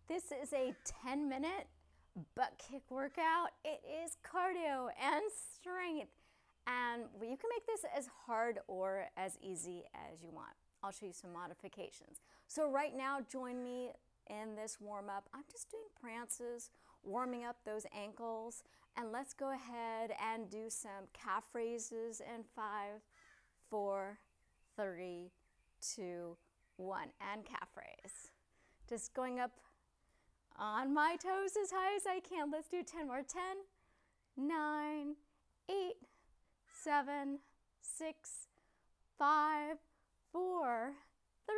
This is a 10-minute butt kick workout. It is cardio and strength. And you can make this as hard or as easy as you want. I'll show you some modifications. So right now, join me in this warm up. I'm just doing prances, warming up those ankles. And let's go ahead and do some calf raises in 5, 4, 3, 2, 1. And calf raise. Just going up on my toes as high as I can. Let's do 10 more. 10, 9, 8, 7, 6, 5, 4, 3,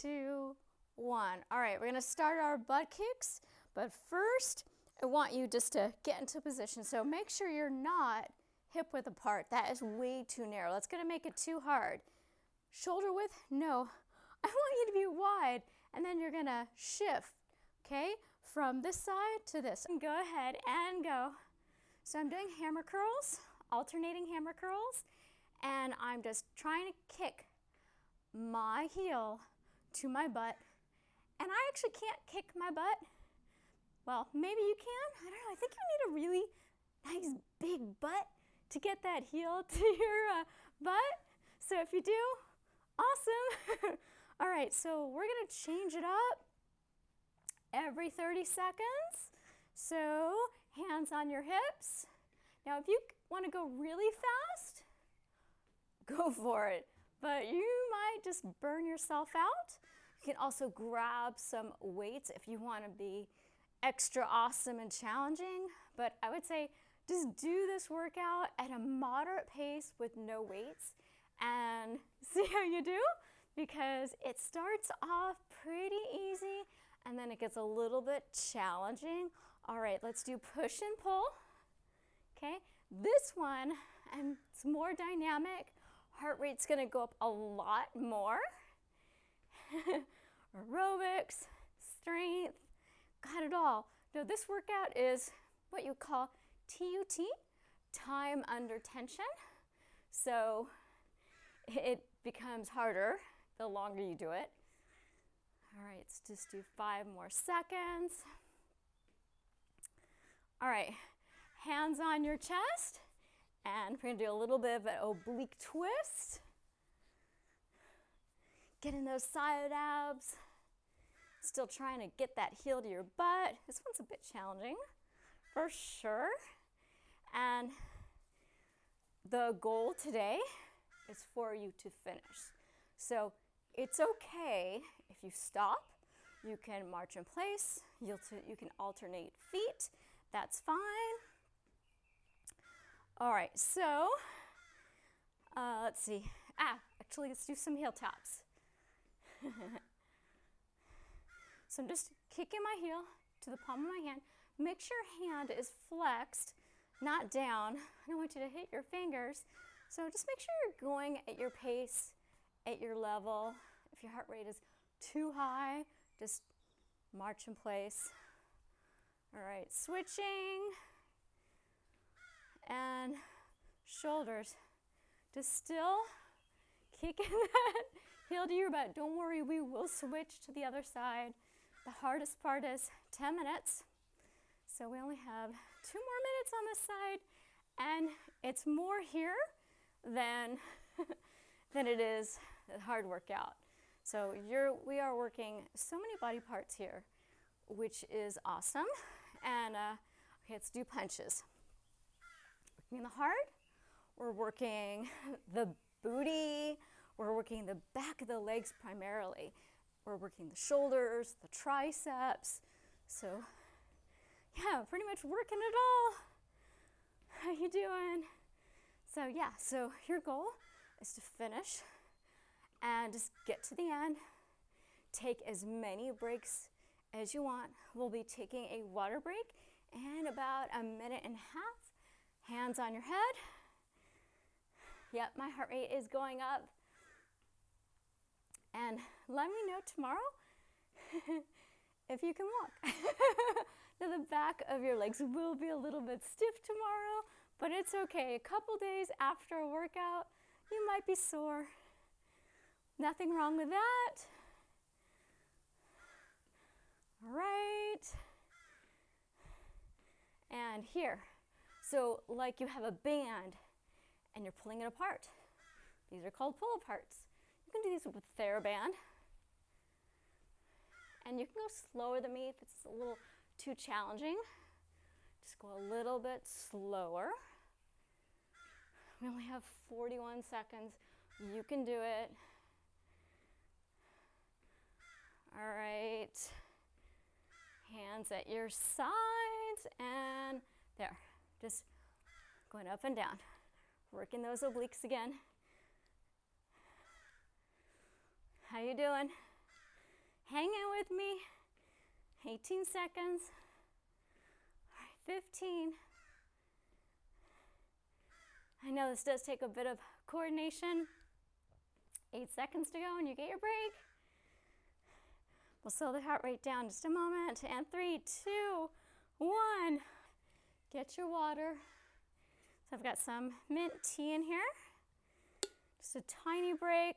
2, 1. All right, we're gonna start our butt kicks, but first I want you just to get into position. So make sure you're not hip width apart. That is way too narrow. That's gonna make it too hard. Shoulder width, no. I want you to be wide, and then you're gonna shift, okay? From this side to this. Go ahead and go. So I'm doing hammer curls, alternating hammer curls, and I'm just trying to kick my heel to my butt. And I actually can't kick my butt. Well, maybe you can. I don't know. I think you need a really nice big butt to get that heel to your butt. So if you do, awesome. All right, so we're gonna change it up every 30 seconds. So hands on your hips. Now if you wanna go really fast, go for it. But you might just burn yourself out. You can also grab some weights if you wanna be extra awesome and challenging. But I would say just do this workout at a moderate pace with no weights and see how you do, because it starts off pretty easy and then it gets a little bit challenging. All right, let's do push and pull. Okay, this one, and it's more dynamic. Heart rate's gonna go up a lot more. Aerobics, strength, got it all. Now this workout is what you call TUT, time under tension. So it becomes harder the longer you do it. All right, let's just do 5 more seconds. All right, hands on your chest, and we're gonna do a little bit of an oblique twist. Getting those side abs. Still trying to get that heel to your butt. This one's a bit challenging, for sure. And the goal today is for you to finish. So it's okay if you stop. You can march in place. You can alternate feet. That's fine. All right, so let's see. Actually, let's do some heel taps. So I'm just kicking my heel to the palm of my hand. Make sure your hand is flexed, not down. I don't want you to hit your fingers. So just make sure you're going at your pace, at your level. If your heart rate is too high, just march in place. All right, switching. And shoulders. Just still kicking that heel to your butt. Don't worry, we will switch to the other side. The hardest part is 10 minutes. So we only have 2 more minutes on this side, and it's more here than it is a hard workout. So we are working so many body parts here, which is awesome. And okay, let's do punches. Working the heart, we're working the booty, we're working the back of the legs primarily. We're working the shoulders, the triceps. So yeah, pretty much working it all. How you doing? So yeah, so your goal is to finish and just get to the end. Take as many breaks as you want. We'll be taking a water break in about 1.5 minutes. Hands on your head. Yep, my heart rate is going up. And let me know tomorrow if you can walk. Now the back of your legs will be a little bit stiff tomorrow, but it's okay. A couple days after a workout, you might be sore. Nothing wrong with that. All and here. So like you have a band and you're pulling it apart. These are called pull aparts. You can do these with a TheraBand. And you can go slower than me if it's a little too challenging. Just go a little bit slower. We only have 41 seconds. You can do it. All right. Hands at your sides and there. Just going up and down. Working those obliques again. How you doing? Hang in with me. 18 seconds. All right, 15. I know this does take a bit of coordination. 8 seconds to go and you get your break. We'll slow the heart rate down just a moment. And 3, 2, 1. Get your water. So I've got some mint tea in here. Just a tiny break.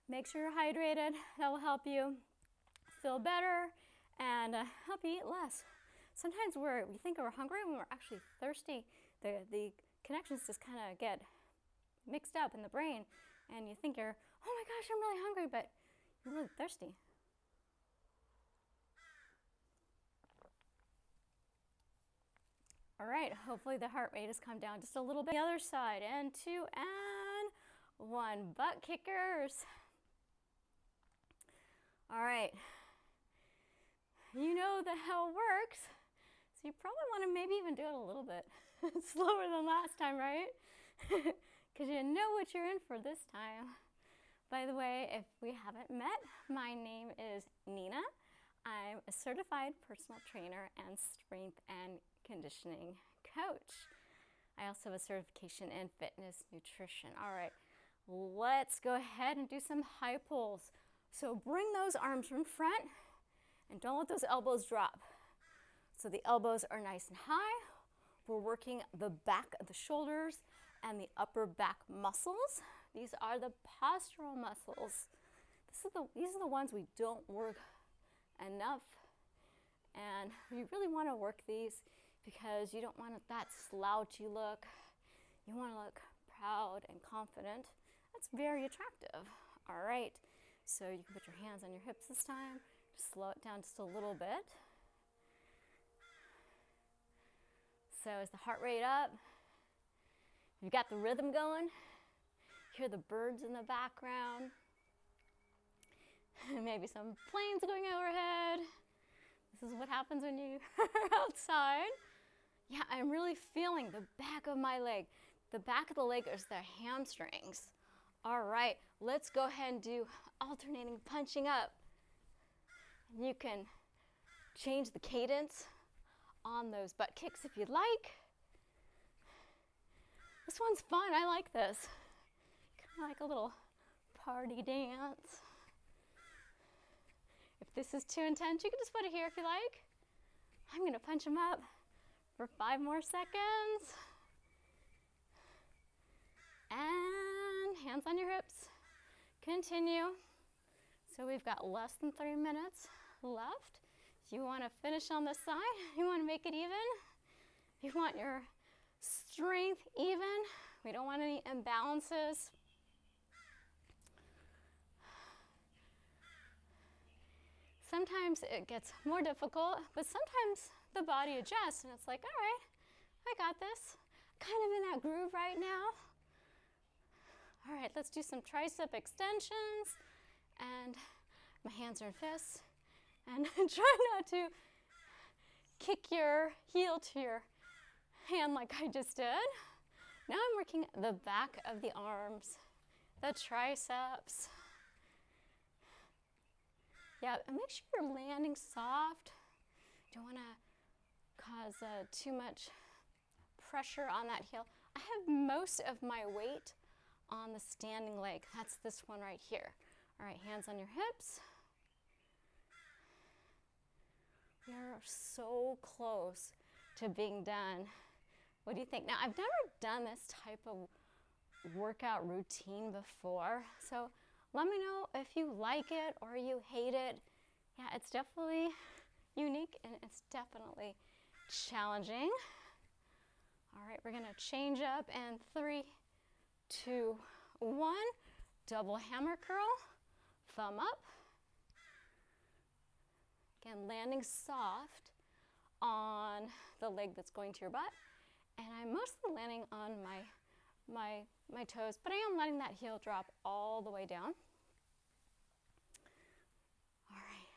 Make sure you're hydrated. That will help you feel better and help you eat less. Sometimes we think we're hungry when we're actually thirsty. The connections just kind of get mixed up in the brain, and you think you're, oh my gosh, I'm really hungry, but you're really thirsty. All right, hopefully the heart rate has come down just a little bit. The other side, and 2 and 1. Butt kickers. All right, you know how it works, so you probably want to maybe even do it a little bit slower than last time, right? Because you know what you're in for this time. By the way, if we haven't met, my name is Nina. I'm a certified personal trainer and strength and conditioning coach. I also have a certification in fitness nutrition. All right, let's go ahead and do some high pulls. So bring those arms in front and don't let those elbows drop. So the elbows are nice and high. We're working the back of the shoulders and the upper back muscles. These are the postural muscles. These are the ones we don't work enough. And you really want to work these because you don't want that slouchy look. You want to look proud and confident. That's very attractive. All right. So you can put your hands on your hips this time. Just slow it down just a little bit. So is the heart rate up? You've got the rhythm going. Hear the birds in the background. Maybe some planes going overhead. This is what happens when you are outside. Yeah, I'm really feeling the back of my leg. The back of the leg is the hamstrings. All right, let's go ahead and do alternating punching up. You can change the cadence on those butt kicks if you'd like. This one's fun, I like this. Kind of like a little party dance. If this is too intense, you can just put it here if you like. I'm gonna punch them up for 5 more seconds. And hands on your hips. Continue. So we've got less than 3 minutes left. If you want to finish on this side, you want to make it even. You want your strength even. We don't want any imbalances. Sometimes it gets more difficult, but sometimes the body adjusts and it's like, all right, I got this. Kind of in that groove right now. All right, let's do some tricep extensions. And my hands are in fists. And try not to kick your heel to your hand like I just did. Now I'm working the back of the arms, the triceps. Yeah, and make sure you're landing soft. Don't want to cause too much pressure on that heel. I have most of my weight on the standing leg. That's this one right here. All right, hands on your hips. We are so close to being done. What do you think? Now, I've never done this type of workout routine before, so let me know if you like it or you hate it. Yeah, it's definitely unique and it's definitely challenging. All right, we're gonna change up in 3, 2, 1. Double hammer curl, thumb up. Again, landing soft on the leg that's going to your butt. And I'm mostly landing on my toes, but I am letting that heel drop all the way down. All right,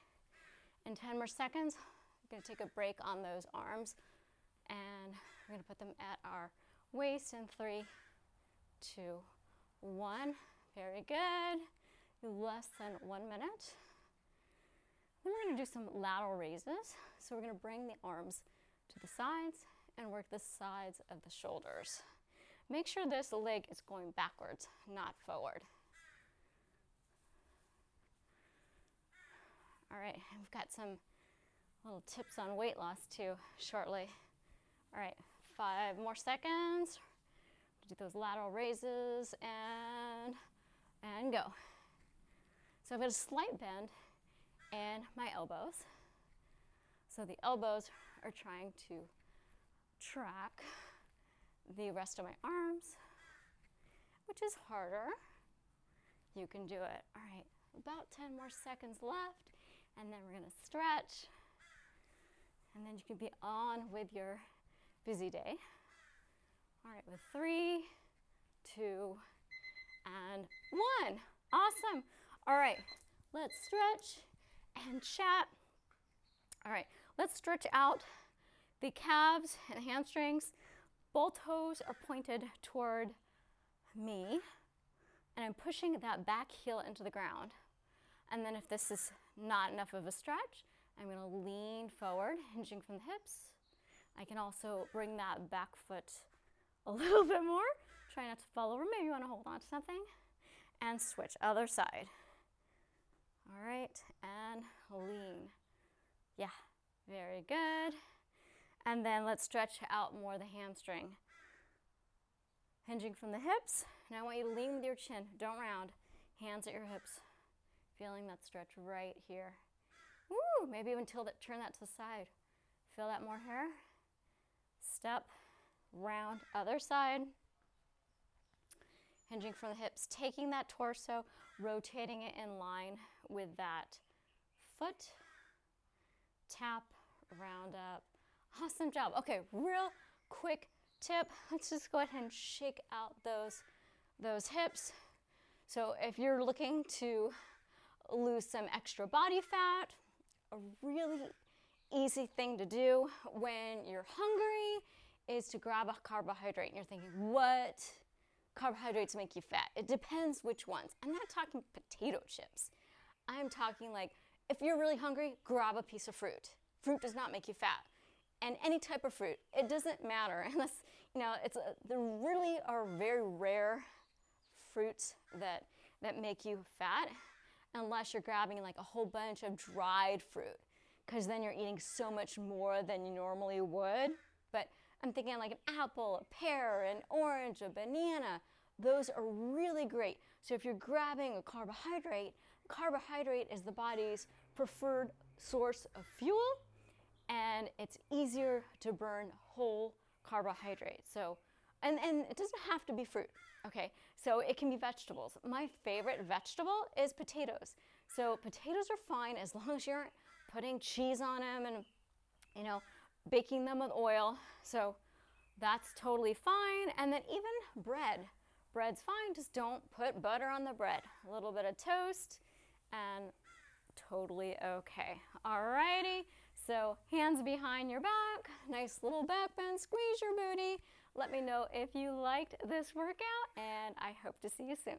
in 10 more seconds, I'm gonna take a break on those arms and we're gonna put them at our waist in 3, 2, 1. Very good. Less than 1 minute. Then we're gonna do some lateral raises. So we're gonna bring the arms to the sides and work the sides of the shoulders. Make sure this leg is going backwards, not forward. All right, we've got some little tips on weight loss too shortly. All right, 5 more seconds. Do those lateral raises and go. So I've got a slight bend in my elbows. So the elbows are trying to track the rest of my arms, which is harder. You can do it. All right, about 10 more seconds left, and then we're gonna stretch, and then you can be on with your busy day. All right, with 3, 2, and 1. Awesome. All right, let's stretch and chat. All right, let's stretch out the calves and hamstrings. Both toes are pointed toward me, and I'm pushing that back heel into the ground. And then if this is not enough of a stretch, I'm gonna lean forward, hinging from the hips. I can also bring that back foot a little bit more. Try not to fall over. Maybe you wanna hold on to something. And switch, other side. All right, and lean. Yeah, very good. And then let's stretch out more the hamstring. Hinging from the hips. Now I want you to lean with your chin, don't round. Hands at your hips. Feeling that stretch right here. Woo, maybe even turn that to the side. Feel that more here. Step, round, other side. Hinging from the hips, taking that torso, rotating it in line with that foot. Tap, round up. Awesome job. Okay, real quick tip. Let's just go ahead and shake out those hips. So if you're looking to lose some extra body fat, a really easy thing to do when you're hungry is to grab a carbohydrate. And you're thinking, what carbohydrates make you fat? It depends which ones. I'm not talking potato chips. I'm talking like, if you're really hungry, grab a piece of fruit. Fruit does not make you fat. And any type of fruit, it doesn't matter unless, you know, there really are very rare fruits that make you fat, unless you're grabbing like a whole bunch of dried fruit, because then you're eating so much more than you normally would. But I'm thinking like an apple, a pear, an orange, a banana. Those are really great. So if you're grabbing a carbohydrate, carbohydrate is the body's preferred source of fuel, and it's easier to burn whole carbohydrates. So, and it doesn't have to be fruit, okay? So it can be vegetables. My favorite vegetable is potatoes. So potatoes are fine as long as you aren't putting cheese on them and, you know, baking them with oil. So that's totally fine. And then even bread. Bread's fine, just don't put butter on the bread. A little bit of toast and totally okay. Alrighty, so hands behind your back, nice little back bend, squeeze your booty. Let me know if you liked this workout, and I hope to see you soon.